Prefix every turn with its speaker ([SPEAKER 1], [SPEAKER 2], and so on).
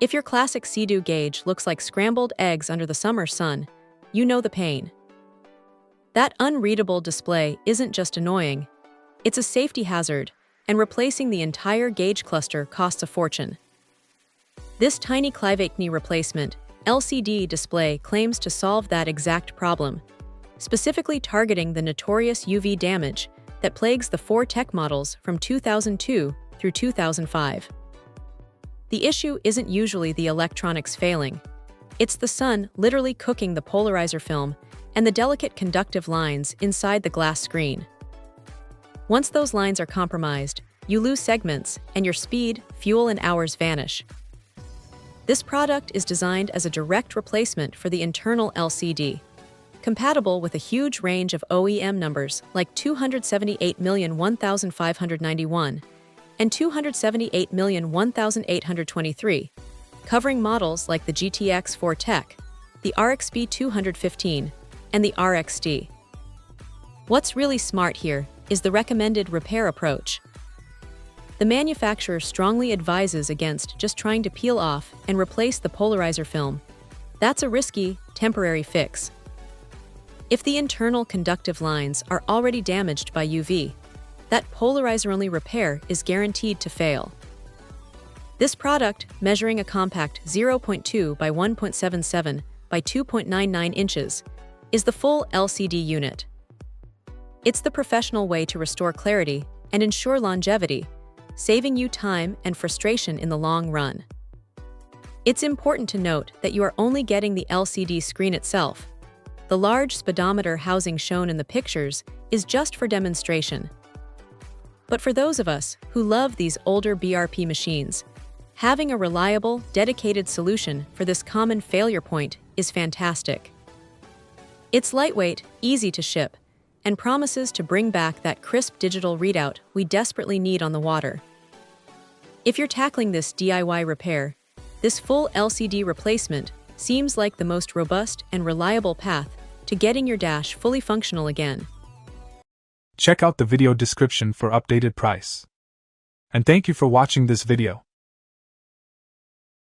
[SPEAKER 1] If your classic Sea-Doo gauge looks like scrambled eggs under the summer sun, you know the pain. That unreadable display isn't just annoying, it's a safety hazard, and replacing the entire gauge cluster costs a fortune. This tiny Clivate replacement LCD display claims to solve that exact problem, specifically targeting the notorious UV damage that plagues the four tech models from 2002 through 2005. The issue isn't usually the electronics failing. It's the sun literally cooking the polarizer film and the delicate conductive lines inside the glass screen. Once those lines are compromised, you lose segments and your speed, fuel, and hours vanish. This product is designed as a direct replacement for the internal LCD, compatible with a huge range of OEM numbers like 278,001,591 and 278,001,823, covering models like the GTX 4 Tech, the RXP 215, and the RXT. What's really smart here is the recommended repair approach. The manufacturer strongly advises against just trying to peel off and replace the polarizer film. That's a risky, temporary fix. If the internal conductive lines are already damaged by UV, that polarizer-only repair is guaranteed to fail. This product, measuring a compact 0.2 by 1.77 by 2.99 inches, is the full LCD unit. It's the professional way to restore clarity and ensure longevity, saving you time and frustration in the long run. It's important to note that you are only getting the LCD screen itself. The large speedometer housing shown in the pictures is just for demonstration. But for those of us who love these older BRP machines, having a reliable, dedicated solution for this common failure point is fantastic. It's lightweight, easy to ship, and promises to bring back that crisp digital readout we desperately need on the water. If you're tackling this DIY repair, this full LCD replacement seems like the most robust and reliable path to getting your dash fully functional again.
[SPEAKER 2] Check out the video description for updated price. And thank you for watching this video.